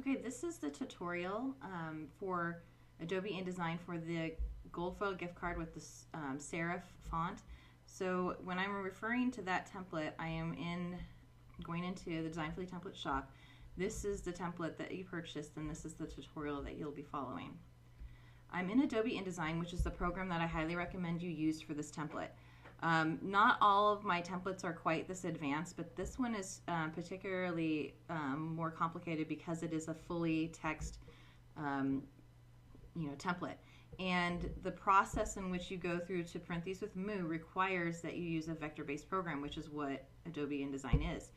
Okay, this is the tutorial for Adobe InDesign for the gold foil gift card with the serif font. So when I'm referring to that template, I am going into the Design for the Template shop. This is the template that you purchased, and this is the tutorial that you'll be following. I'm in Adobe InDesign, which is the program that I highly recommend you use for this template. Not all of my templates are quite this advanced, but this one is particularly more complicated because it is a fully text template. And the process in which you go through to print these with Moo requires that you use a vector-based program, which is what Adobe InDesign is.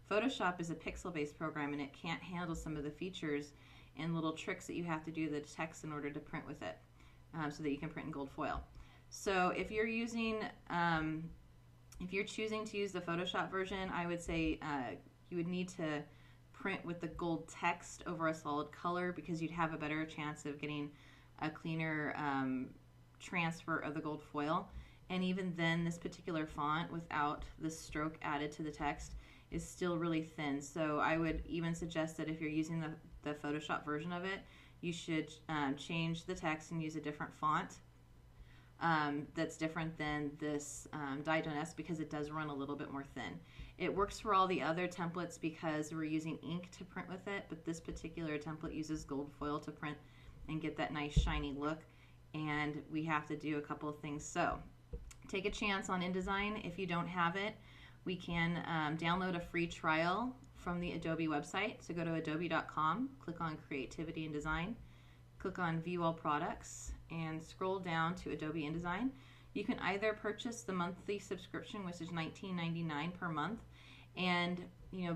Photoshop is a pixel-based program, and it can't handle some of the features and little tricks that you have to do to the text in order to print with it, so that you can print in gold foil. So if you're using, if you're choosing to use the Photoshop version, I would say you would need to print with the gold text over a solid color, because you'd have a better chance of getting a cleaner transfer of the gold foil. And even then, this particular font without the stroke added to the text is still really thin. So I would even suggest that if you're using the Photoshop version of it, you should change the text and use a different font that's different than this Didone, because it does run a little bit more thin. It works for all the other templates because we're using ink to print with it, but this particular template uses gold foil to print and get that nice shiny look, and we have to do a couple of things. So take a chance on InDesign. If you don't have it, we can download a free trial from the Adobe website. So go to adobe.com, click on Creativity and Design, click on View All Products, and scroll down to Adobe InDesign. You can either purchase the monthly subscription, which is $19.99 per month, and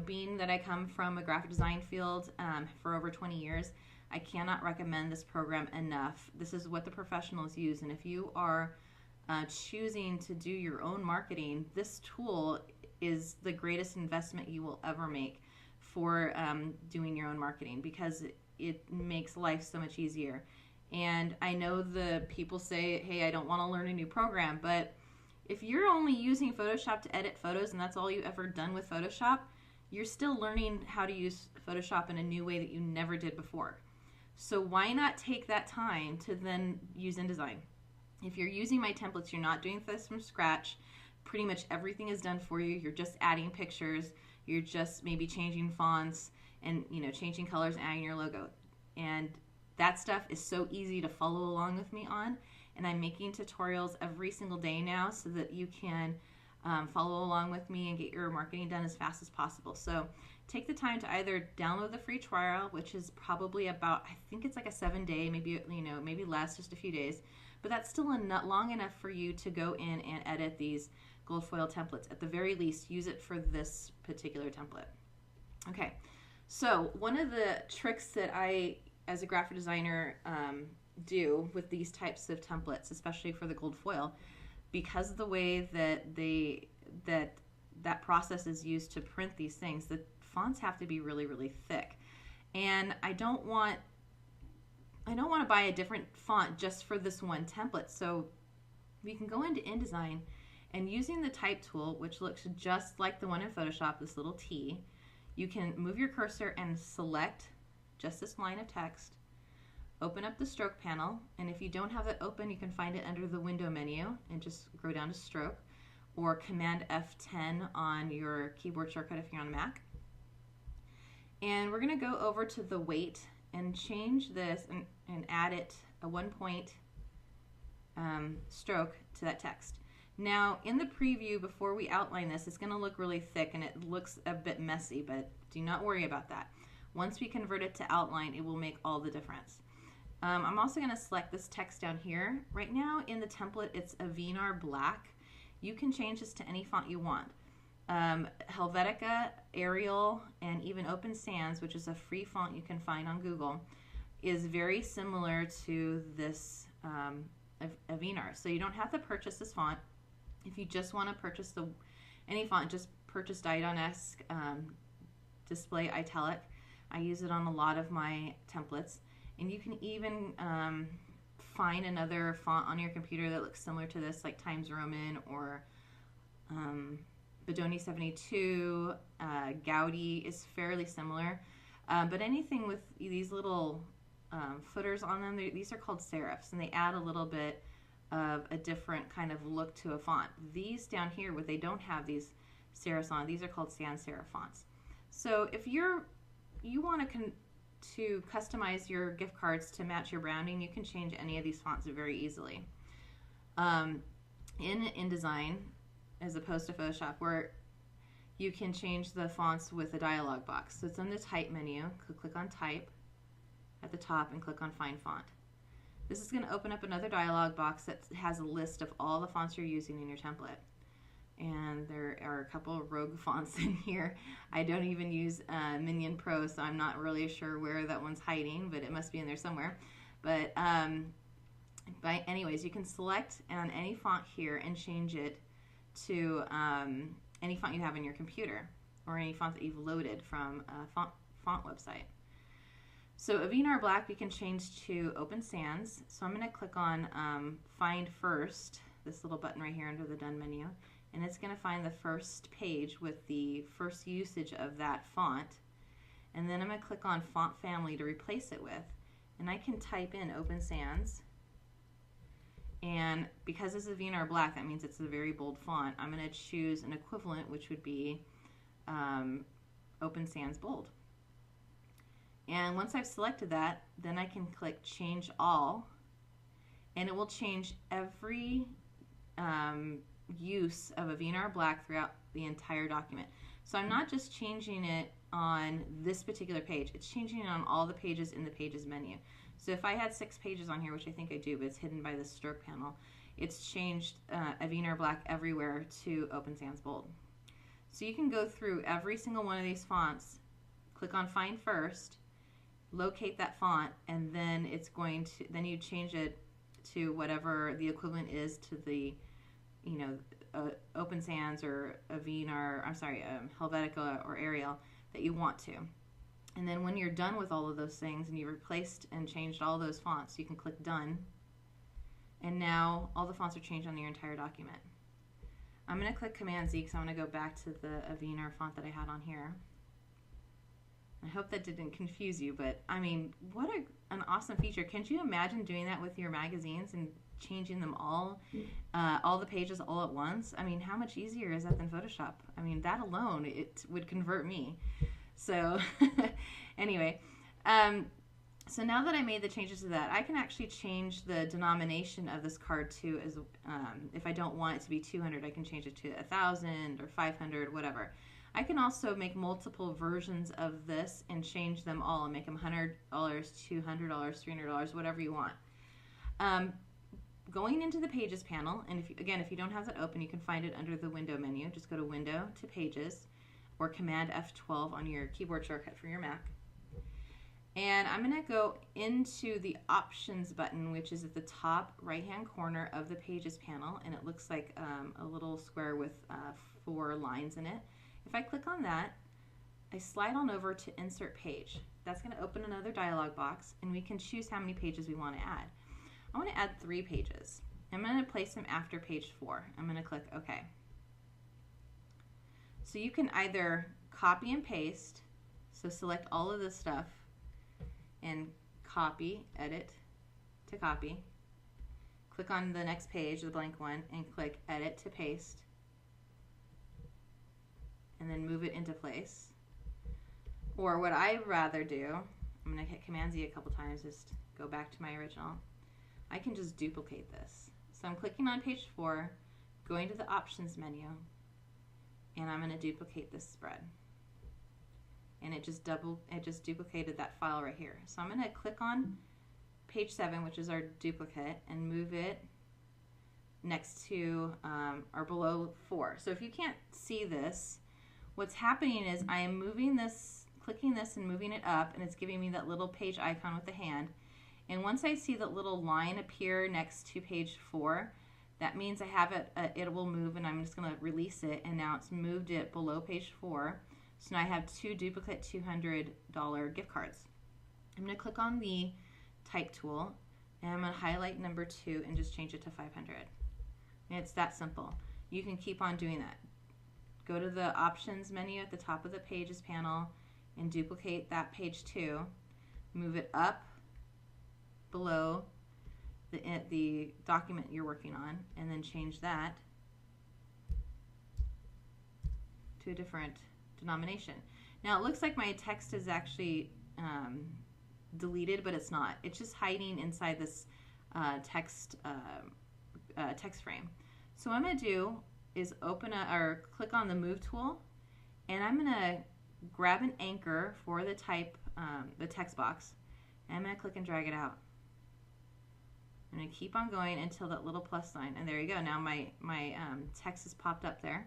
being that I come from a graphic design field for over 20 years, I cannot recommend this program enough. This is what the professionals use, and if you are choosing to do your own marketing, this tool is the greatest investment you will ever make for doing your own marketing, because it makes life so much easier. And I know the people say, hey, I don't want to learn a new program, but if you're only using Photoshop to edit photos and that's all you've ever done with Photoshop, you're still learning how to use Photoshop in a new way that you never did before. So why not take that time to then use InDesign? If you're using my templates, you're not doing this from scratch. Pretty much everything is done for you. You're just adding pictures. You're just maybe changing fonts and changing colors and adding your logo. And that stuff is so easy to follow along with me on. And I'm making tutorials every single day now so that you can follow along with me and get your marketing done as fast as possible. So take the time to either download the free trial, which is probably about, I think it's like a 7-day, maybe maybe less, just a few days. But that's still long enough for you to go in and edit these gold foil templates. At the very least, use it for this particular template. Okay, so one of the tricks that I, as a graphic designer, do with these types of templates, especially for the gold foil, because of the way that that process is used to print these things, the fonts have to be really, really thick. And I don't want to buy a different font just for this one template. So we can go into InDesign, and using the type tool, which looks just like the one in Photoshop, this little T, you can move your cursor and select just this line of text, open up the stroke panel, and if you don't have it open, you can find it under the window menu and just go down to stroke, or Command F10 on your keyboard shortcut if you're on Mac. And we're going to go over to the weight and change this and add it a 1-point stroke to that text. Now in the preview, before we outline this, it's going to look really thick and it looks a bit messy, but do not worry about that. Once we convert it to outline, it will make all the difference. I'm also going to select this text down here. Right now in the template, it's a Venar black. You can change this to any font you want. Helvetica, Arial, and even Open Sans, which is a free font you can find on Google, is very similar to this Venar. So you don't have to purchase this font. If you just want to purchase any font, just purchase Didone-esque Display Italic. I use it on a lot of my templates. And you can even find another font on your computer that looks similar to this, like Times Roman or Bodoni 72. Gaudi is fairly similar. But anything with these little footers on them, these are called serifs, and they add a little bit of a different kind of look to a font. These down here, where they don't have these serifs on, these are called sans serif fonts. So if you want to customize your gift cards to match your branding, you can change any of these fonts very easily. In InDesign, as opposed to Photoshop, where you can change the fonts with a dialog box. So it's in the Type menu. Click on Type at the top and click on Find Font. This is going to open up another dialog box that has a list of all the fonts you're using in your template. And there are a couple of rogue fonts in here. I don't even use Minion Pro, so I'm not really sure where that one's hiding, but it must be in there somewhere. But anyways, you can select on any font here and change it to any font you have in your computer, or any font that you've loaded from a font website. So Avinar Black we can change to Open Sans. So I'm going to click on Find First, this little button right here under the Done menu, and it's going to find the first page with the first usage of that font. And then I'm going to click on Font Family to replace it with, and I can type in Open Sans. And because this is Avinar Black, that means it's a very bold font. I'm going to choose an equivalent, which would be Open Sans Bold. And once I've selected that, then I can click Change All, and it will change every use of Avinar Black throughout the entire document. So I'm not just changing it on this particular page, it's changing it on all the pages in the Pages menu. So if I had 6 pages on here, which I think I do, but it's hidden by the stroke panel, it's changed Avinar Black everywhere to Open Sans Bold. So you can go through every single one of these fonts, click on Find First, locate that font, and then it's going to, then you change it to whatever the equivalent is to the, you know, Open Sans or Avinar, I'm sorry, Helvetica or Arial that you want to. And then when you're done with all of those things and you've replaced and changed all those fonts, you can click Done. And now all the fonts are changed on your entire document. I'm going to click Command Z because I want to go back to the Avinar font that I had on here. I hope that didn't confuse you, but I mean, what an awesome feature. Can't you imagine doing that with your magazines and changing them all the pages all at once? I mean, how much easier is that than Photoshop? I mean, that alone, it would convert me. So anyway, so now that I made the changes to that, I can actually change the denomination of this card to, as if I don't want it to be 200, I can change it to 1,000 or 500, whatever. I can also make multiple versions of this and change them all and make them $100, $200, $300, whatever you want. Going into the Pages panel, and if you don't have that open, you can find it under the Window menu. Just go to Window to Pages, or Command F12 on your keyboard shortcut for your Mac. And I'm going to go into the Options button, which is at the top right-hand corner of the Pages panel, and it looks like a little square with 4 lines in it. If I click on that, I slide on over to Insert Page. That's going to open another dialog box, and we can choose how many pages we want to add. I want to add 3 pages. I'm going to place them after page 4. I'm going to click OK. So you can either copy and paste, so select all of this stuff and copy, edit to copy, click on the next page, the blank one, and click Edit to Paste, and then move it into place. Or what I'd rather do, I'm going to hit Command Z a couple times, just go back to my original. I can just duplicate this. So I'm clicking on page 4, going to the Options menu, and I'm going to duplicate this spread. And it just duplicated that file right here. So I'm going to click on page 7, which is our duplicate, and move it next to or below 4. So if you can't see this, what's happening is I am moving this, clicking this and moving it up, and it's giving me that little page icon with the hand. And once I see that little line appear next to page 4, that means I have it, it will move, and I'm just going to release it, and now it's moved it below page 4. So now I have 2 duplicate $200 gift cards. I'm going to click on the Type tool, and I'm going to highlight number 2 and just change it to 500. And it's that simple. You can keep on doing that. Go to the Options menu at the top of the Pages panel, and duplicate that page 2, move it up below the document you're working on, and then change that to a different denomination. Now it looks like my text is actually deleted, but it's not. It's just hiding inside this text frame. So what I'm going to do is click on the Move tool, and I'm going to grab an anchor for the text box, and I'm going to click and drag it out. I'm going to keep on going until that little plus sign, and there you go. Now my text has popped up there,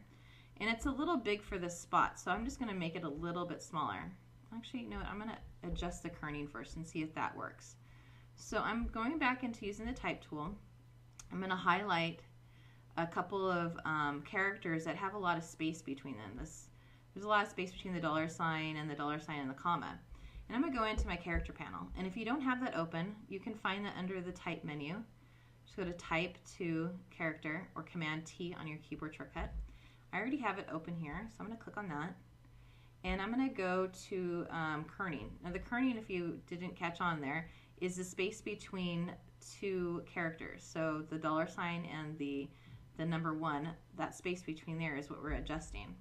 and it's a little big for this spot, so I'm just going to make it a little bit smaller. Actually, you know what? I'm going to adjust the kerning first and see if that works. So I'm going back into using the Type tool. I'm going to highlight a couple of characters that have a lot of space between them. There's a lot of space between the $sign and the $sign and the comma. And I'm going to go into my character panel. And if you don't have that open, you can find that under the Type menu. Just go to Type to Character, or Command T on your keyboard shortcut. I already have it open here, so I'm going to click on that. And I'm going to go to kerning. Now the kerning, if you didn't catch on there, is the space between two characters. So the $sign and the number 1, that space between there is what we're adjusting.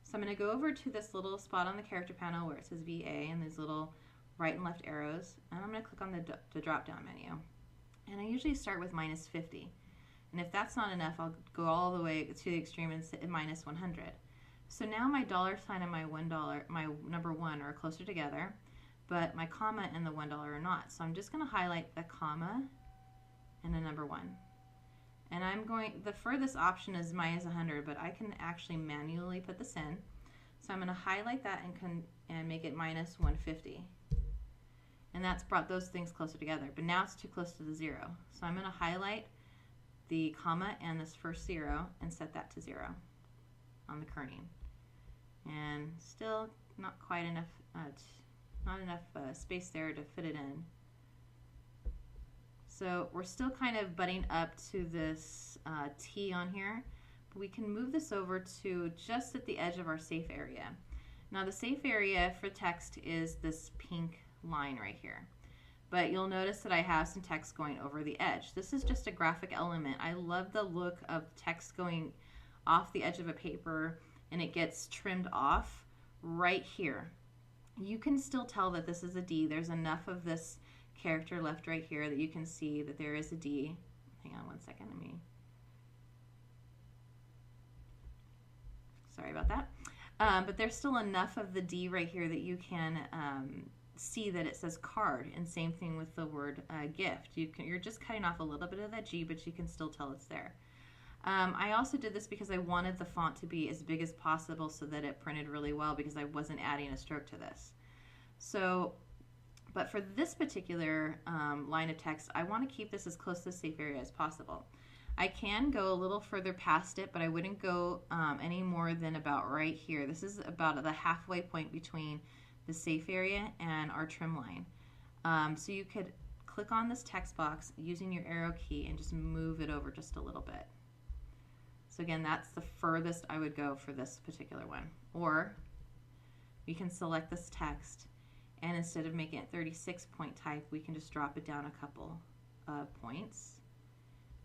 So I'm going to go over to this little spot on the character panel where it says VA and these little right and left arrows, and I'm going to click on the drop down menu. And I usually start with -50. And if that's not enough, I'll go all the way to the extreme and set -100. So now my $sign and my number 1 are closer together, but my comma and the $1 are not. So I'm just going to highlight the comma and the number 1. And the furthest option is -100, but I can actually manually put this in. So I'm going to highlight that and make it -150. And that's brought those things closer together, but now it's too close to the 0. So I'm going to highlight the comma and this first 0 and set that to 0 on the kerning. And still not quite enough, not enough space there to fit it in. So we're still kind of butting up to this T on here, but we can move this over to just at the edge of our safe area. Now the safe area for text is this pink line right here. But you'll notice that I have some text going over the edge. This is just a graphic element. I love the look of text going off the edge of a paper and it gets trimmed off right here. You can still tell that this is a D. There's enough of this character left right here that you can see that there is a D. Hang on one second, sorry about that. But there's still enough of the D right here that you can see that it says card, and same thing with the word gift. You're just cutting off a little bit of that G, but you can still tell it's there. I also did this because I wanted the font to be as big as possible so that it printed really well, because I wasn't adding a stroke to this. So, but for this particular line of text, I want to keep this as close to the safe area as possible. I can go a little further past it, but I wouldn't go any more than about right here. This is about the halfway point between the safe area and our trim line. So you could click on this text box using your arrow key and just move it over just a little bit. So again, that's the furthest I would go for this particular one. Or we can select this text, and instead of making it 36-point type, we can just drop it down a couple of points.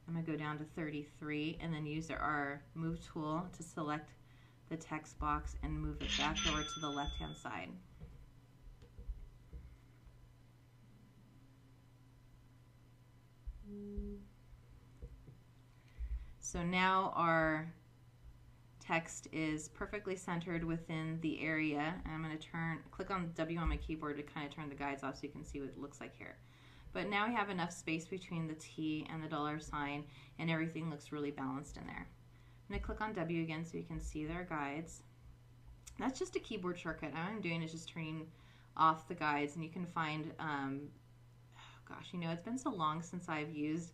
I'm going to go down to 33 and then use our Move tool to select the text box and move it back over to the left-hand side. So now our text is perfectly centered within the area. And I'm going to click on W on my keyboard to kind of turn the guides off so you can see what it looks like here. But now we have enough space between the T and the $sign, and everything looks really balanced in there. I'm going to click on W again so you can see their guides. That's just a keyboard shortcut. All I'm doing is just turning off the guides, and you can find, gosh, you know, it's been so long since I've used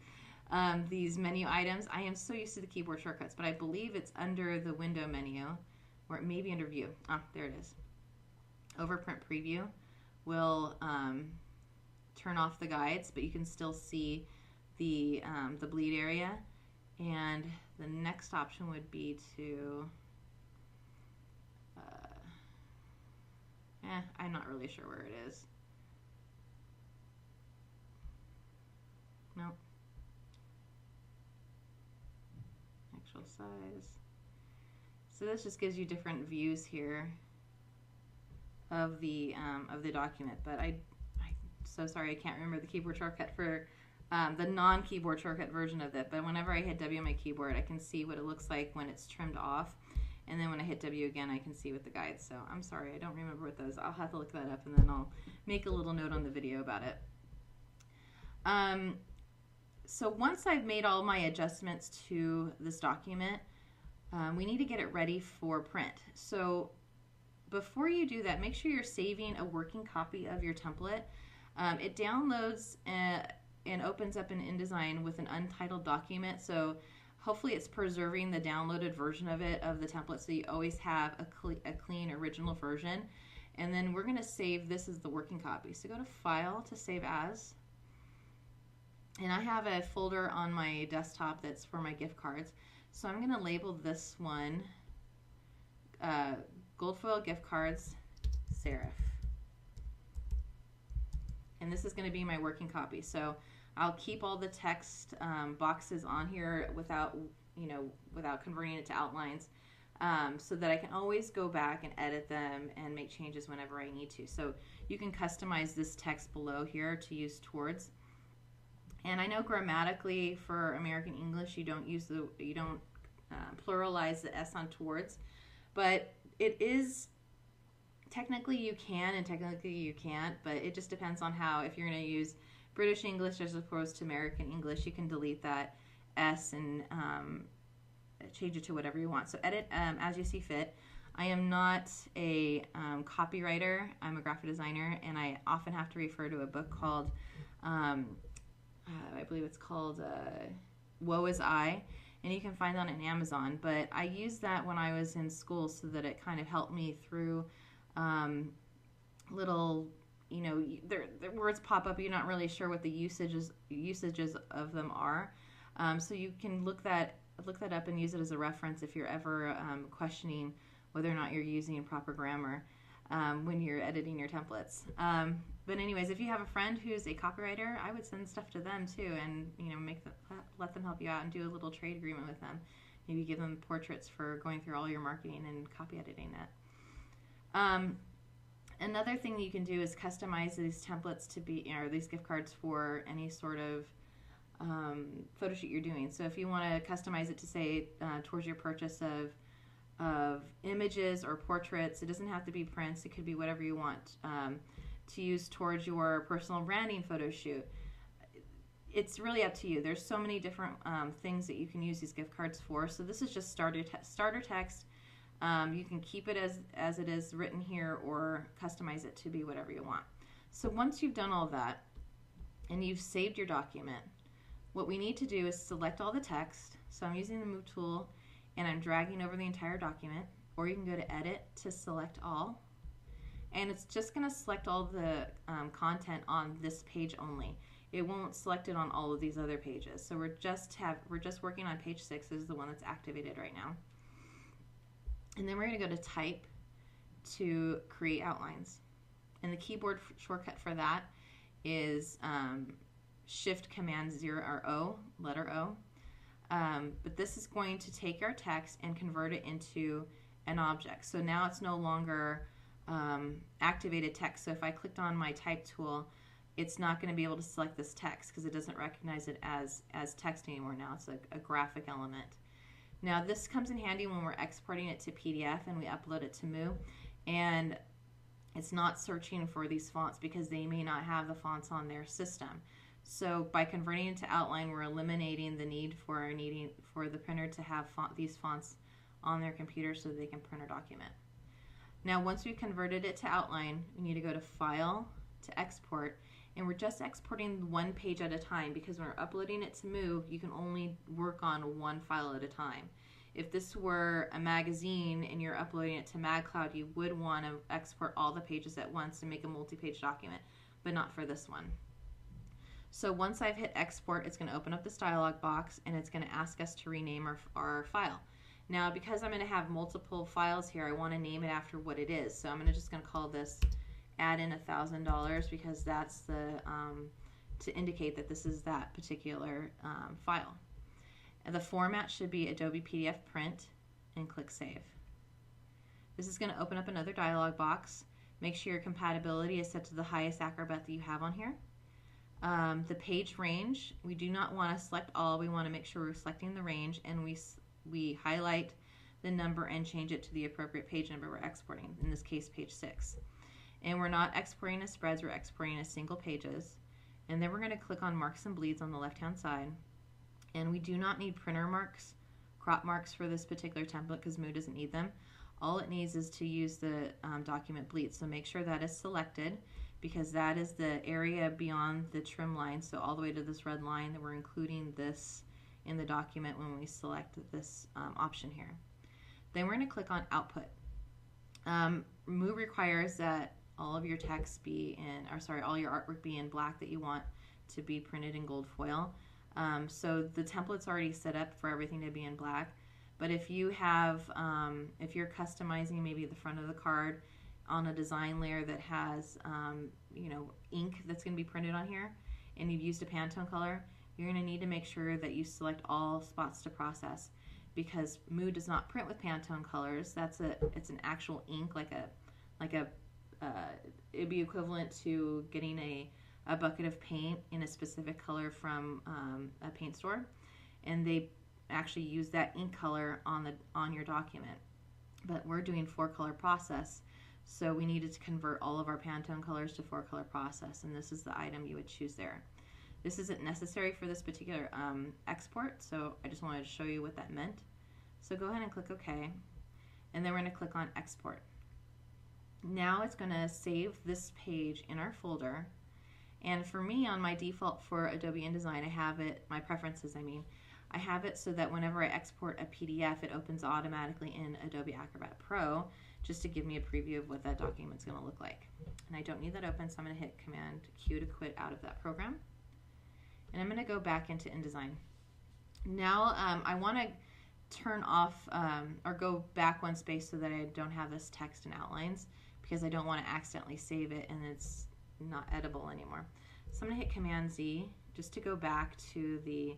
these menu items. I am so used to the keyboard shortcuts, but I believe it's under the window menu, or it may be under view. Ah, there it is. Overprint preview will turn off the guides, but you can still see the bleed area. And the next option would be to, I'm not really sure where it is. Nope. Actual size. So this just gives you different views here of the document. But I'm so sorry, I can't remember the keyboard shortcut for the non-keyboard shortcut version of it. But whenever I hit W on my keyboard, I can see what it looks like when it's trimmed off. And then when I hit W again, I can see with the guides. So I'm sorry, I don't remember what those. I'll have to look that up, and then I'll make a little note on the video about it. So once I've made all my adjustments to this document, we need to get it ready for print. So before you do that, make sure you're saving a working copy of your template. It downloads and opens up in InDesign with an untitled document. So hopefully it's preserving the downloaded version of it, of the template, so you always have a clean original version. And then we're going to save this as the working copy. So go to File to Save As. And I have a folder on my desktop that's for my gift cards. So I'm going to label this one Gold Foil Gift Cards, Serif. And this is going to be my working copy. So I'll keep all the text boxes on here without converting it to outlines, so that I can always go back and edit them and make changes whenever I need to. So you can customize this text below here to use towards. And I know grammatically for American English you don't pluralize the S on towards, but it is technically you can and technically you can't, but it just depends on how. If you're going to use British English as opposed to American English, you can delete that S and change it to whatever you want. So edit as you see fit. I am not a copywriter. I'm a graphic designer, and I often have to refer to a book called I believe it's called Woe Is I, and you can find that on Amazon. But I used that when I was in school so that it kind of helped me through little, the words pop up. You're not really sure what the usages of them are. So you can look that up and use it as a reference if you're ever questioning whether or not you're using proper grammar when you're editing your templates. But anyways, if you have a friend who's a copywriter, I would send stuff to them too, and let them help you out and do a little trade agreement with them. Maybe give them portraits for going through all your marketing and copy editing it. Another thing that you can do is customize these templates to be, or these gift cards for any sort of photo shoot you're doing. So if you want to customize it to say towards your purchase of images or portraits, it doesn't have to be prints. It could be whatever you want to use towards your personal branding photo shoot. It's really up to you. There's so many different things that you can use these gift cards for. So this is just starter text. You can keep it as it is written here or customize it to be whatever you want. So once you've done all that and you've saved your document, what we need to do is select all the text. So I'm using the Move tool and I'm dragging over the entire document, or you can go to Edit to select all. And it's just going to select all the content on this page only. It won't select it on all of these other pages. So we're just working on page 6. This is the one that's activated right now. And then we're going to go to Type to create outlines. And the keyboard shortcut for that is Shift Command 0 or O, letter O. But this is going to take our text and convert it into an object. So now it's no longer activated text. So if I clicked on my Type tool, it's not going to be able to select this text because it doesn't recognize it as text anymore. Now it's a graphic element. Now this comes in handy when we're exporting it to PDF and we upload it to Moo, and it's not searching for these fonts because they may not have the fonts on their system. So by converting it to outline, we're eliminating the need for the printer to have these fonts on their computer so they can print our document. Now once we've converted it to outline, we need to go to File to Export, and we're just exporting one page at a time because when we're uploading it to Moo, you can only work on one file at a time. If this were a magazine and you're uploading it to MagCloud, you would want to export all the pages at once and make a multi-page document, but not for this one. So once I've hit export, it's going to open up this dialog box and it's going to ask us to rename our file. Now because I'm going to have multiple files here, I want to name it after what it is. So I'm just going to call this add in $1,000 because that's the to indicate that this is that particular file. And the format should be Adobe PDF print, and click Save. This is going to open up another dialog box. Make sure your compatibility is set to the highest Acrobat that you have on here. The page range, we do not want to select all. We want to make sure we're selecting the range, and we highlight the number and change it to the appropriate page number we're exporting, in this case page 6. And we're not exporting as spreads, we're exporting as single pages. And then we're going to click on marks and bleeds on the left hand side. And we do not need printer marks, crop marks for this particular template because Moo doesn't need them. All it needs is to use the document bleed. So make sure that is selected, because that is the area beyond the trim line, so all the way to this red line, that we're including this in the document when we select this option here. Then we're going to click on Output. Moo requires that all of your text be in, or sorry, all your artwork be in black that you want to be printed in gold foil. So the template's already set up for everything to be in black. But if you have, if you're customizing maybe the front of the card on a design layer that has, you know, ink that's going to be printed on here, and you've used a Pantone color, you're going to need to make sure that you select all spots to process, because Moo does not print with Pantone colors. It's an actual ink, it'd be equivalent to getting a bucket of paint in a specific color from a paint store, and they actually use that ink color on your document. But we're doing 4-color process, so we needed to convert all of our Pantone colors to 4-color process, and this is the item you would choose there. This isn't necessary for this particular export, so I just wanted to show you what that meant. So go ahead and click OK, and then we're going to click on Export. Now it's going to save this page in our folder, and for me, on my default for Adobe InDesign, I have it, my preferences I have it so that whenever I export a PDF, it opens automatically in Adobe Acrobat Pro, just to give me a preview of what that document's going to look like. And I don't need that open, so I'm going to hit Command Q to quit out of that program. And I'm going to go back into InDesign. Now I want to turn off or go back one space so that I don't have this text and outlines, because I don't want to accidentally save it and it's not editable anymore. So I'm going to hit Command Z just to go back to the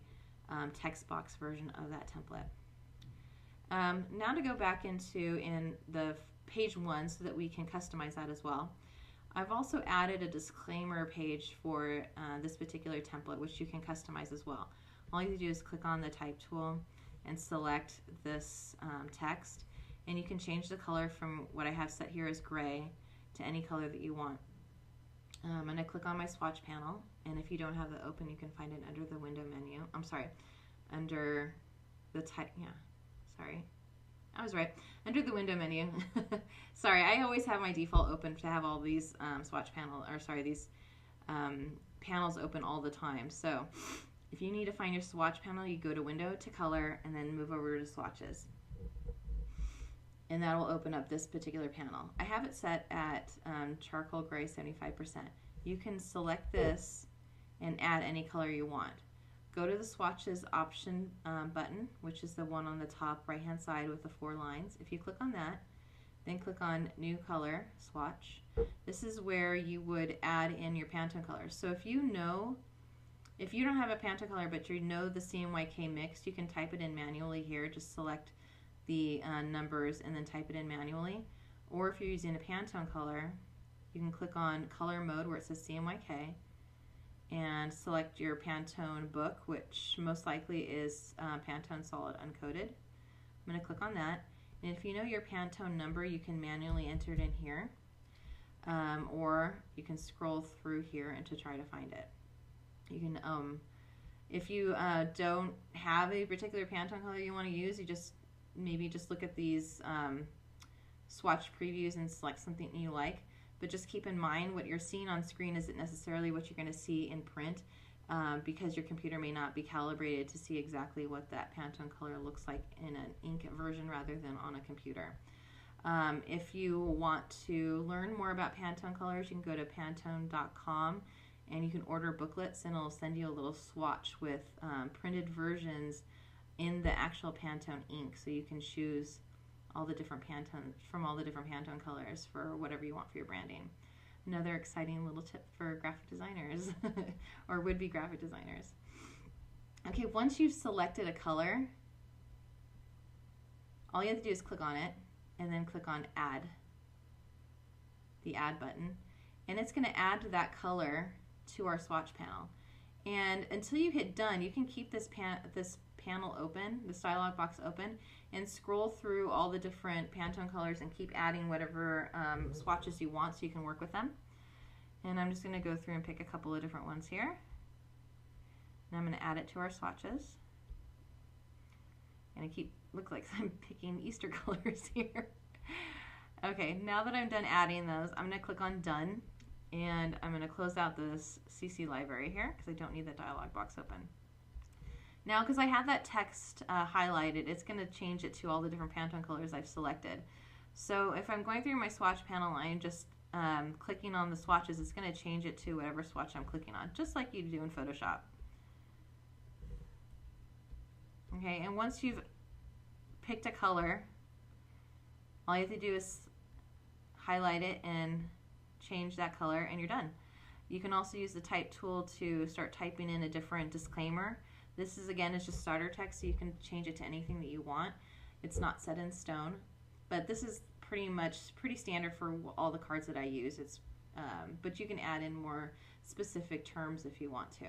text box version of that template. Now to go back into the page 1 so that we can customize that as well. I've also added a disclaimer page for this particular template, which you can customize as well. All you have to do is click on the type tool and select this text, and you can change the color from what I have set here as gray to any color that you want. I'm going to click on my swatch panel, and if you don't have it open, you can find it under the window menu. I'm sorry, under the type, yeah, sorry. I was right. Under the window menu. Sorry, I always have my default open to have all these swatch panel, or sorry, these panels open all the time. So if you need to find your swatch panel, you go to Window to Color and then move over to Swatches. And that will open up this particular panel. I have it set at charcoal gray 75%. You can select this and add any color you want. Go to the Swatches option button, which is the one on the top right hand side with the 4 lines. If you click on that, then click on New Color, Swatch. This is where you would add in your Pantone colors. So if you don't have a Pantone color but you know the CMYK mix, you can type it in manually here. Just select the numbers and then type it in manually. Or if you're using a Pantone color, you can click on Color Mode where it says CMYK and select your Pantone book, which most likely is Pantone Solid Uncoated. I'm going to click on that, and if you know your Pantone number, you can manually enter it in here, or you can scroll through here and to try to find it. You can, if you don't have a particular Pantone color you want to use, you maybe just look at these swatch previews and select something you like. But just keep in mind what you're seeing on screen isn't necessarily what you're going to see in print, because your computer may not be calibrated to see exactly what that Pantone color looks like in an ink version rather than on a computer. If you want to learn more about Pantone colors, you can go to Pantone.com and you can order booklets, and it'll send you a little swatch with printed versions in the actual Pantone ink, so you can choose all the different Pantone colors for whatever you want for your branding. Another exciting little tip for graphic designers or would-be graphic designers. Okay, once you've selected a color, all you have to do is click on it and then click on Add, the Add button, and it's going to add that color to our swatch panel. And until you hit done, you can keep this panel open, this dialog box open, and scroll through all the different Pantone colors and keep adding whatever swatches you want so you can work with them. And I'm just going to go through and pick a couple of different ones here. And I'm going to add it to our swatches. And look like I'm picking Easter colors here. Okay, now that I'm done adding those, I'm going to click on Done. And I'm going to close out this CC library here because I don't need the dialog box open. Now, because I have that text highlighted, it's going to change it to all the different Pantone colors I've selected. So if I'm going through my swatch panel, I'm just clicking on the swatches, it's going to change it to whatever swatch I'm clicking on, just like you do in Photoshop. Okay, and once you've picked a color, all you have to do is highlight it and change that color and you're done. You can also use the type tool to start typing in a different disclaimer. This is, again, it's just starter text, so you can change it to anything that you want. It's not set in stone, but this is pretty standard for all the cards that I use. But you can add in more specific terms if you want to.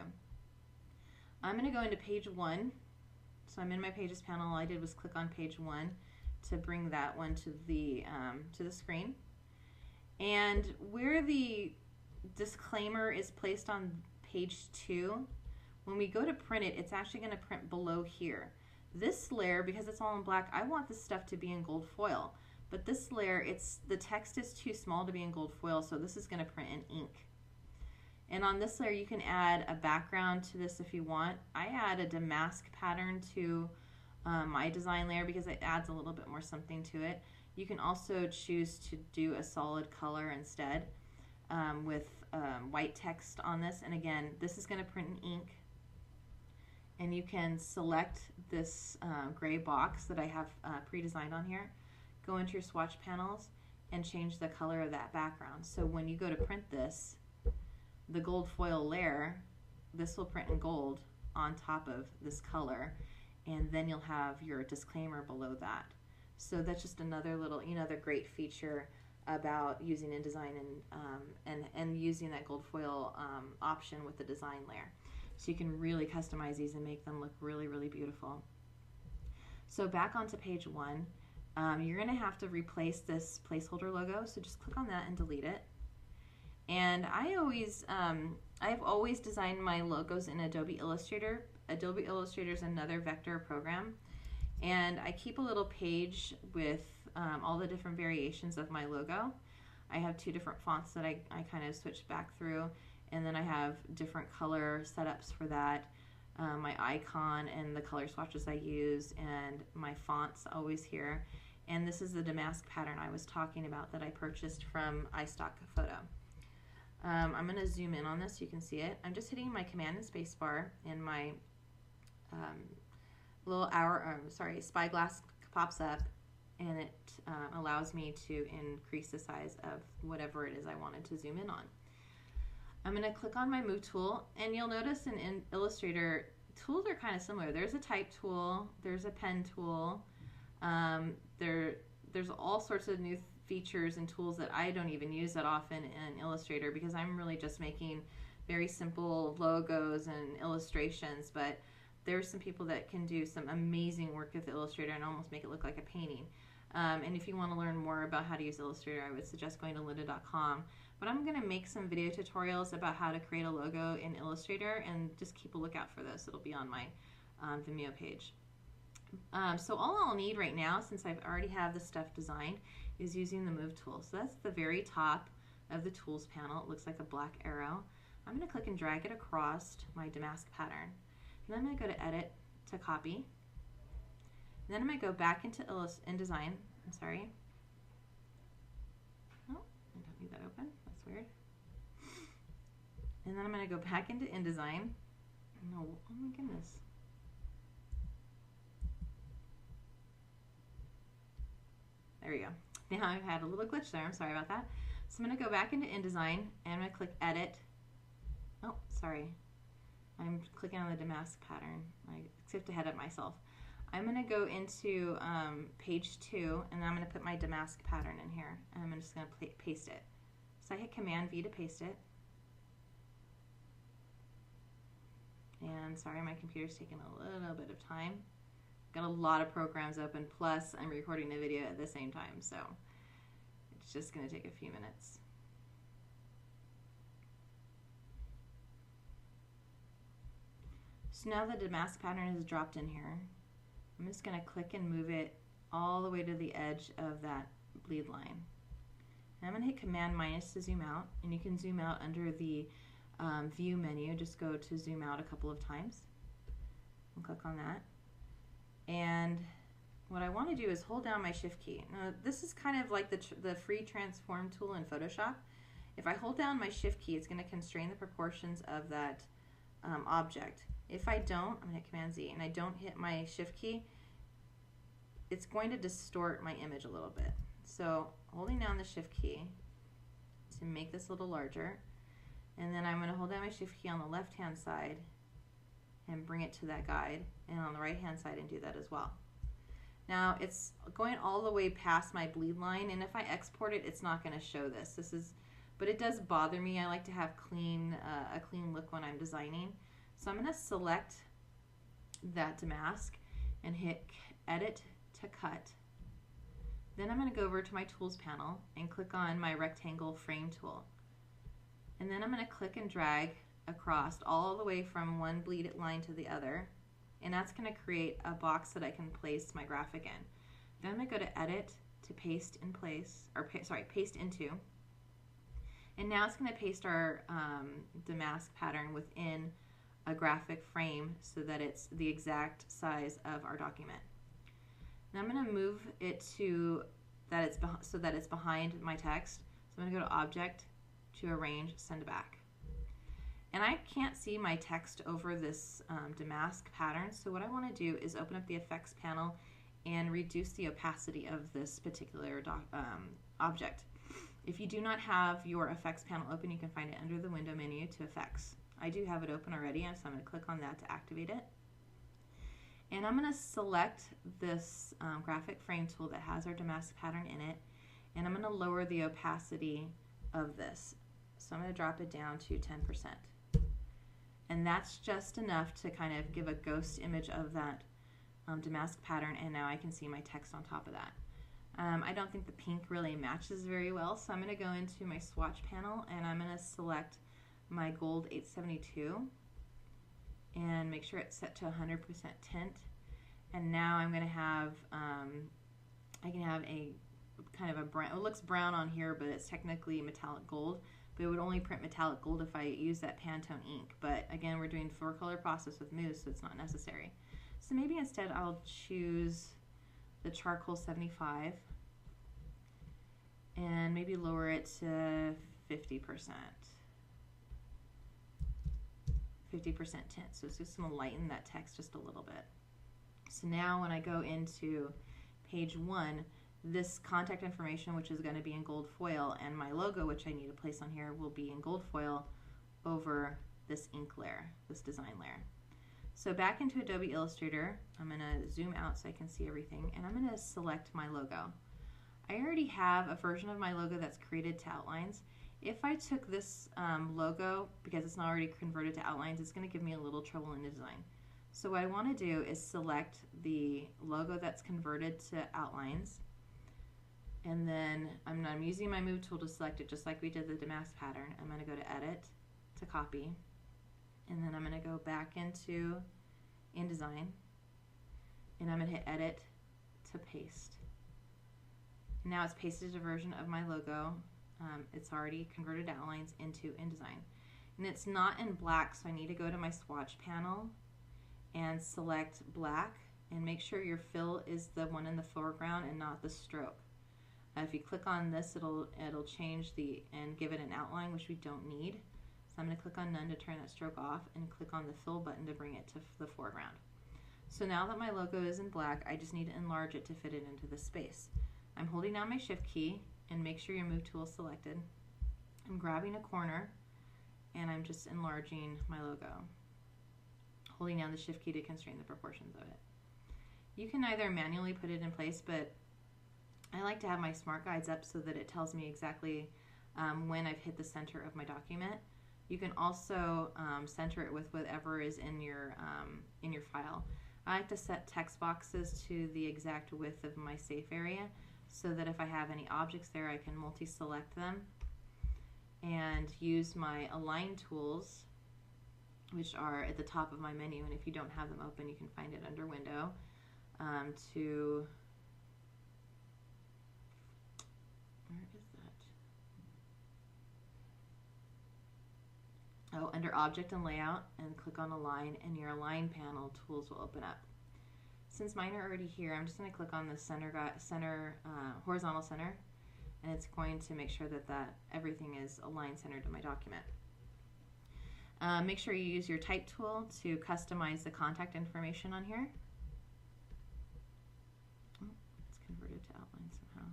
I'm going to go into page 1. So I'm in my Pages panel. All I did was click on page 1 to bring that one to the screen. And where the disclaimer is placed on page 2, when we go to print it, it's actually going to print below here. This layer, because it's all in black, I want this stuff to be in gold foil. But this layer, the text is too small to be in gold foil, so this is going to print in ink. And on this layer, you can add a background to this if you want. I add a damask pattern to my design layer because it adds a little bit more something to it. You can also choose to do a solid color instead with white text on this. And again, this is going to print in ink. And you can select this gray box that I have pre-designed on here, go into your swatch panels, and change the color of that background. So when you go to print this, the gold foil layer, this will print in gold on top of this color, and then you'll have your disclaimer below that. So that's just another little, another great feature about using InDesign and using that gold foil option with the design layer. So you can really customize these and make them look really, really beautiful. So back onto page 1, you're going to have to replace this placeholder logo. So just click on that and delete it. And I've always designed my logos in Adobe Illustrator. Adobe Illustrator is another vector program. And I keep a little page with all the different variations of my logo. I have 2 different fonts that I kind of switch back through. And then I have different color setups for that. My icon and the color swatches I use and my fonts always here. And this is the damask pattern I was talking about that I purchased from iStock Photo. I'm going to zoom in on this so you can see it. I'm just hitting my Command and Space bar, and my little spyglass pops up, and it allows me to increase the size of whatever it is I wanted to zoom in on. I'm going to click on my Move tool, and you'll notice in Illustrator, tools are kind of similar. There's a type tool, there's a pen tool, there's all sorts of new features and tools that I don't even use that often in Illustrator because I'm really just making very simple logos and illustrations, but there's some people that can do some amazing work with Illustrator and almost make it look like a painting. And if you want to learn more about how to use Illustrator, I would suggest going to lynda.com. But I'm going to make some video tutorials about how to create a logo in Illustrator, and just keep a lookout for those. It'll be on my Vimeo page. So all I'll need right now, since I already have the stuff designed, is using the Move tool. So that's the very top of the Tools panel. It looks like a black arrow. I'm going to click and drag it across my damask pattern. And then I'm going to go to Edit to Copy. And then I'm going to go back into InDesign. I'm sorry. Oh, I don't need that open. That's weird. And then I'm going to go back into InDesign. No, oh my goodness. There we go. Now I've had a little glitch there. I'm sorry about that. So I'm going to go back into InDesign and I'm going to click Edit. Oh, sorry. I'm clicking on the damask pattern. I skipped ahead of myself. I'm going to go into page 2 and I'm going to put my damask pattern in here. And I'm just going to paste it. So I hit Command V to paste it. And sorry, my computer's taking a little bit of time. Got a lot of programs open, plus I'm recording the video at the same time, so it's just going to take a few minutes. So now the damask pattern is dropped in here. I'm just going to click and move it all the way to the edge of that bleed line. And I'm going to hit Command minus to zoom out, and you can zoom out under the view menu. Just go to zoom out a couple of times and click on that. And what I want to do is hold down my shift key. Now, this is kind of like the free transform tool in Photoshop. If I hold down my shift key, it's going to constrain the proportions of that object. If I don't, I'm going to hit Command Z and I don't hit my shift key, it's going to distort my image a little bit. So holding down the shift key to make this a little larger, and then I'm going to hold down my shift key on the left hand side and bring it to that guide, and on the right hand side and do that as well. Now it's going all the way past my bleed line, and if I export it, it's not going to show this. But it does bother me. I like to have a clean look when I'm designing. So I'm going to select that damask and hit Edit to Cut. Then I'm going to go over to my Tools panel and click on my Rectangle Frame tool. And then I'm going to click and drag across all the way from one bleed line to the other. And that's going to create a box that I can place my graphic in. Then I'm going to go to Edit to Paste in Place, or Paste Into. And now it's going to paste our damask pattern within a graphic frame so that it's the exact size of our document. Now I'm going to move it so that it's behind my text. So I'm going to go to Object, to Arrange, Send Back. And I can't see my text over this damask pattern, so what I want to do is open up the Effects panel and reduce the opacity of this particular object. If you do not have your Effects panel open, you can find it under the Window menu to Effects. I do have it open already, so I'm going to click on that to activate it. And I'm going to select this graphic frame tool that has our damask pattern in it, and I'm going to lower the opacity of this. So I'm going to drop it down to 10%. And that's just enough to kind of give a ghost image of that damask pattern, and now I can see my text on top of that. I don't think the pink really matches very well, so I'm going to go into my swatch panel and I'm going to select my gold 872 and make sure it's set to 100% tint. And now I'm going to have, I can have a kind of a brown, it looks brown on here, but it's technically metallic gold. But it would only print metallic gold if I use that Pantone ink. But again, we're doing 4-color process with mousse, so it's not necessary. So maybe instead I'll choose the charcoal 75 and maybe lower it to 50%. 50% tint. So it's just going to lighten that text just a little bit. So now when I go into page 1, this contact information, which is going to be in gold foil, and my logo, which I need to place on here, will be in gold foil over this ink layer, this design layer. So back into Adobe Illustrator, I'm going to zoom out so I can see everything, and I'm going to select my logo. I already have a version of my logo that's created to outlines. If I took this logo, because it's not already converted to outlines, it's going to give me a little trouble in design. So what I want to do is select the logo that's converted to outlines, and then I'm using my Move tool to select it just like we did the damask pattern. I'm going to go to Edit to Copy, and then I'm going to go back into InDesign, and I'm going to hit Edit to Paste. Now it's pasted a version of my logo. It's already converted outlines into InDesign. And it's not in black, so I need to go to my swatch panel and select black, and make sure your fill is the one in the foreground and not the stroke. If you click on this, it'll change and give it an outline, which we don't need. So I'm going to click on None to turn that stroke off, and click on the Fill button to bring it to the foreground. So now that my logo is in black, I just need to enlarge it to fit it into the space. I'm holding down my Shift key, and make sure your Move tool is selected. I'm grabbing a corner and I'm just enlarging my logo, holding down the shift key to constrain the proportions of it. You can either manually put it in place, but I like to have my smart guides up so that it tells me exactly when I've hit the center of my document. You can also center it with whatever is in your file. I like to set text boxes to the exact width of my safe area so that if I have any objects there, I can multi-select them and use my align tools, which are at the top of my menu, and if you don't have them open, you can find it under window, to, where is that? Oh, under object and layout, and click on align, and your align panel tools will open up. Since mine are already here, I'm just going to click on the horizontal center, and it's going to make sure that everything is aligned centered to my document. Make sure you use your type tool to customize the contact information on here. Oh, it's converted to outline somehow.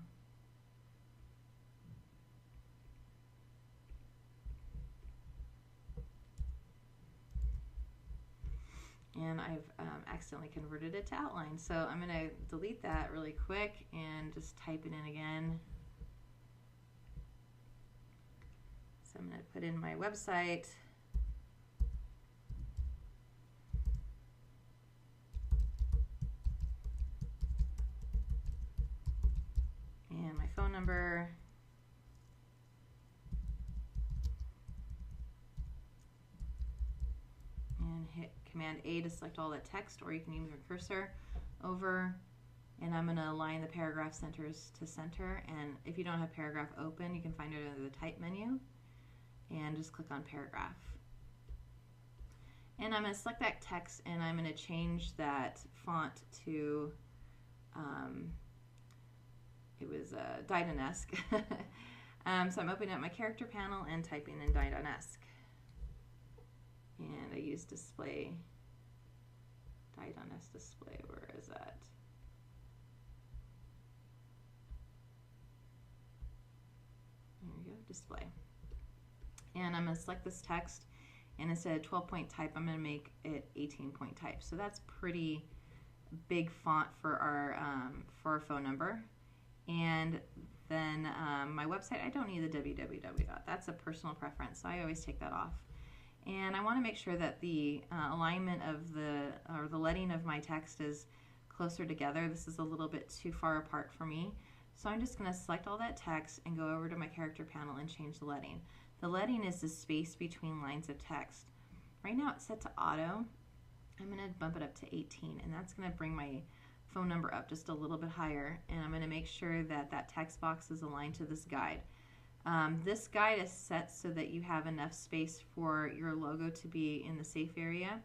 And I've accidentally converted it to outline. So I'm going to delete that really quick and just type it in again. So I'm going to put in my website. And my phone number. And hit Command A to select all that text, or you can use your cursor over, and I'm going to align the paragraph centers to center. And if you don't have paragraph open, you can find it under the type menu and just click on paragraph. And I'm going to select that text, and I'm going to change that font to it was Didonesque. So I'm opening up my character panel and typing in Didonesque. And I use display, Didonesque display, where is that? There we go, display. And I'm going to select this text, and instead of 12-point type, I'm going to make it 18-point type. So that's pretty big font for our phone number. And then my website, I don't need the www. That's a personal preference, so I always take that off. And I want to make sure that the alignment of the leading of my text is closer together. This is a little bit too far apart for me. So I'm just going to select all that text and go over to my character panel and change the leading. The leading is the space between lines of text. Right now it's set to auto. I'm going to bump it up to 18, and that's going to bring my phone number up just a little bit higher. And I'm going to make sure that that text box is aligned to this guide. This guide is set so that you have enough space for your logo to be in the safe area.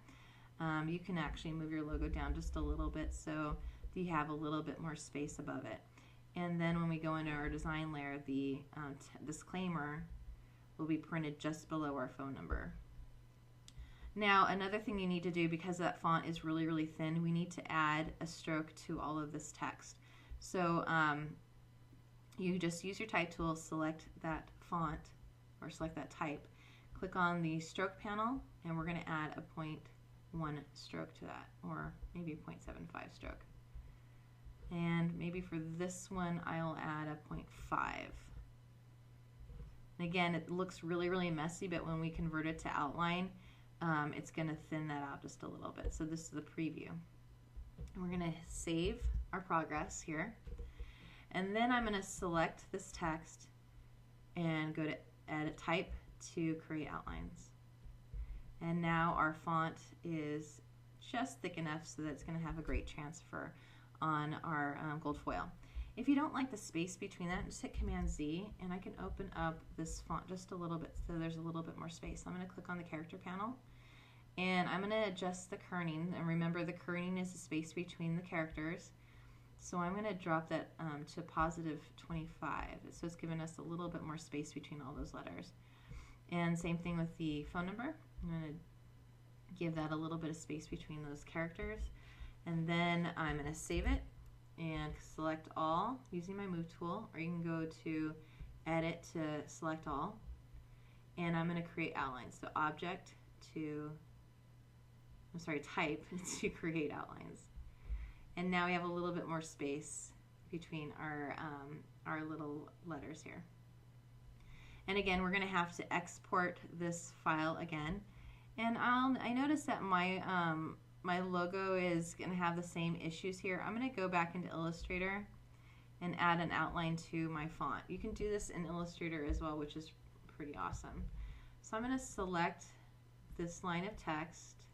You can actually move your logo down just a little bit so you have a little bit more space above it. And then when we go into our design layer, the disclaimer will be printed just below our phone number. Now, another thing you need to do, because that font is really, really thin, we need to add a stroke to all of this text. So you just use your type tool, select that font, or select that type, click on the stroke panel, and we're going to add a 0.1 stroke to that, or maybe 0.75 stroke. And maybe for this one, I'll add a 0.5. And again, it looks really, really messy, but when we convert it to outline, it's going to thin that out just a little bit. So this is the preview. And we're going to save our progress here. And then I'm going to select this text and go to Edit Type to create outlines. And now our font is just thick enough so that it's going to have a great transfer on our gold foil. If you don't like the space between that, just hit Command Z, and I can open up this font just a little bit so there's a little bit more space. I'm going to click on the character panel, and I'm going to adjust the kerning. And remember, the kerning is the space between the characters. So I'm going to drop that to positive 25. So it's giving us a little bit more space between all those letters. And same thing with the phone number. I'm going to give that a little bit of space between those characters. And then I'm going to save it and select all using my move tool, or you can go to edit to select all. and I'm going to create outlines. So object to, type to create outlines. And now we have a little bit more space between our little letters here. And again, we're going to have to export this file again. And I noticed that my my logo is going to have the same issues here. I'm going to go back into Illustrator and add an outline to my font. You can do this in Illustrator as well, which is pretty awesome. So I'm going to select this line of text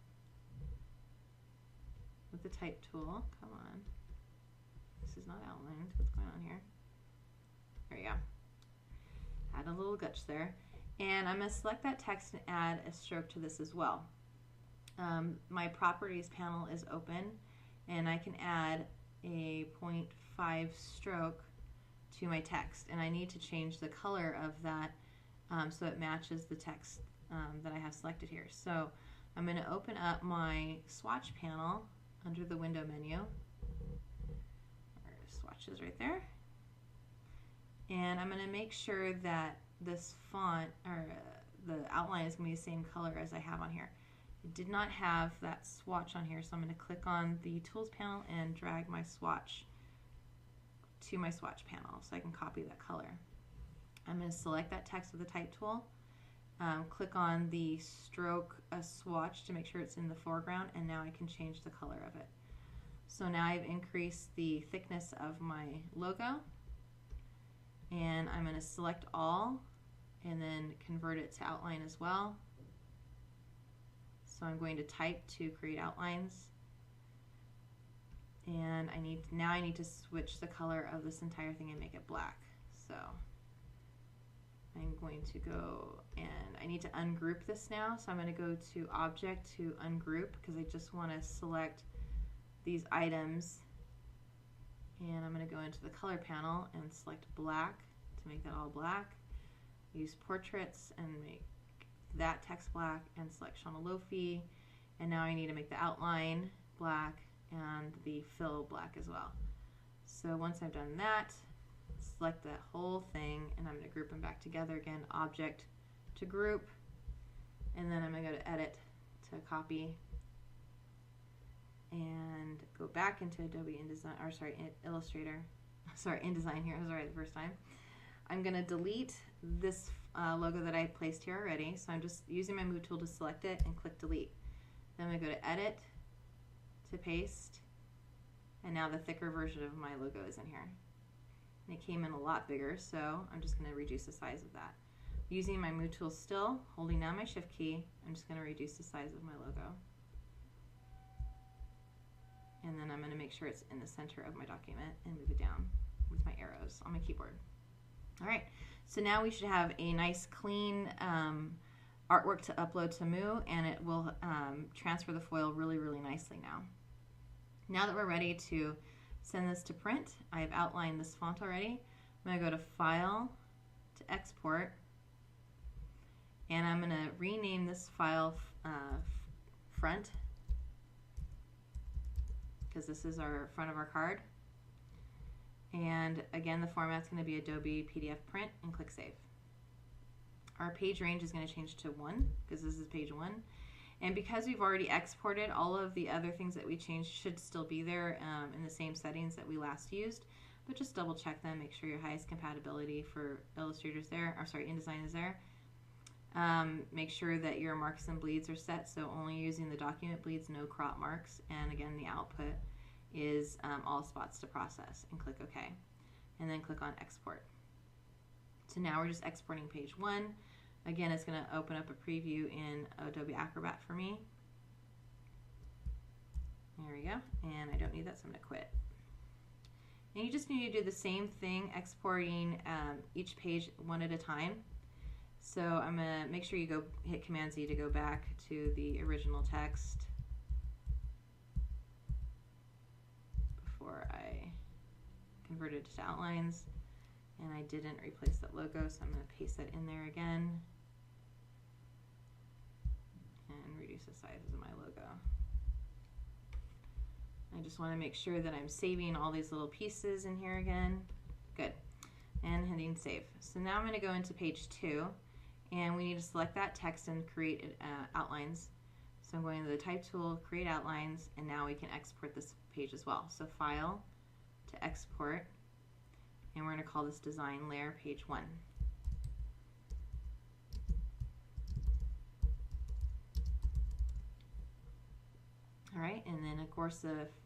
with the type tool. Come on. This is not outlined. What's going on here? There we go. Add a little gush there. And I'm going to select that text and add a stroke to this as well. My properties panel is open, and I can add a 0.5 stroke to my text. And I need to change the color of that so it matches the text that I have selected here. So I'm going to open up my swatch panel under the window menu. There's swatches right there. And I'm going to make sure that this font, or the outline, is going to be the same color as I have on here. It did not have that swatch on here, so I'm going to click on the Tools panel and drag my swatch to my swatch panel so I can copy that color. I'm going to select that text with the Type tool, click on the stroke swatch to make sure it's in the foreground, and now I can change the color of it. So now I've increased the thickness of my logo, and I'm going to select all and then convert it to outline as well. So I'm going to type to create outlines, and I need to switch the color of this entire thing and make it black. So I'm going to go, and I need to ungroup this now. So I'm going to go to Object to Ungroup, because I just want to select these items, and I'm going to go into the color panel and select black to make that all black. Use portraits and make that text black, and select Shauna Lofy, and now I need to make the outline black and the fill black as well. So once I've done that, select that whole thing, and I'm going to group them back together again, Object to Group, and then I'm going to go to Edit to Copy, and go back into Adobe InDesign, or sorry, Illustrator. Sorry, InDesign here. I was right the first time. I'm going to delete this logo that I placed here already, so I'm just using my Move tool to select it and click Delete. Then I'm going to go to Edit to Paste, and now the thicker version of my logo is in here. And it came in a lot bigger, so I'm just going to reduce the size of that. Using my Move tool still, holding down my Shift key, I'm just going to reduce the size of my logo. And then I'm going to make sure it's in the center of my document and move it down with my arrows on my keyboard. Alright, so now we should have a nice clean artwork to upload to Moo, and it will transfer the foil really, really nicely now. Now that we're ready to send this to print, I've outlined this font already. I'm going to go to File, to Export, and I'm going to rename this file Front, because this is our front of our card. And again, the format's going to be Adobe PDF Print, and click Save. Our page range is going to change to 1, because this is page 1. And because we've already exported, all of the other things that we changed should still be there in the same settings that we last used. But just double check them, make sure your highest compatibility for Illustrator's there, or sorry, InDesign is there. Make sure that your marks and bleeds are set, so only using the document bleeds, no crop marks. And again, the output is all spots to process, and click OK, and then click on Export. So now we're just exporting page 1. Again, it's going to open up a preview in Adobe Acrobat for me. There we go, and I don't need that, so I'm going to quit. And you just need to do the same thing, exporting each page one at a time. So I'm going to make sure you hit Command Z to go back to the original text before I converted it to outlines, and I didn't replace that logo, so I'm going to paste that in there again and reduce the size of my logo. I just want to make sure that I'm saving all these little pieces in here again. Good. And hitting save. So now I'm going to go into page 2, And we need to select that text and create outlines. So I'm going to the type tool, create outlines, and now we can export this page as well. So file to export, and we're going to call this design layer page 1. All right, and then of course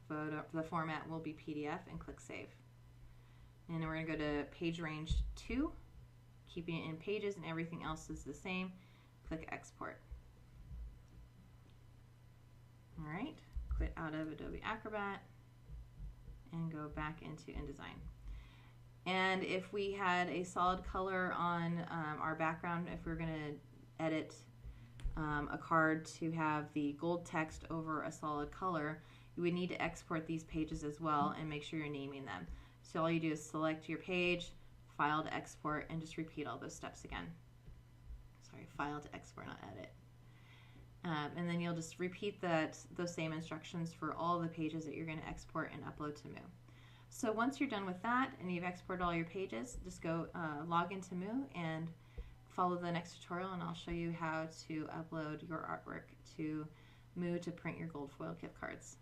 the format will be PDF, and click Save. And then we're going to go to page range 2, keeping it in pages, and everything else is the same. Click Export. All right, quit out of Adobe Acrobat and go back into InDesign. And if we had a solid color on our background, if we're going to edit a card to have the gold text over a solid color, you would need to export these pages as well and make sure you're naming them. So all you do is select your page, file to export, and just repeat all those steps again. Sorry, file to export, not edit. And then you'll just repeat those same instructions for all the pages that you're going to export and upload to Moo. So once you're done with that and you've exported all your pages, just go log into Moo and follow the next tutorial, and I'll show you how to upload your artwork to Moo to print your gold foil gift cards.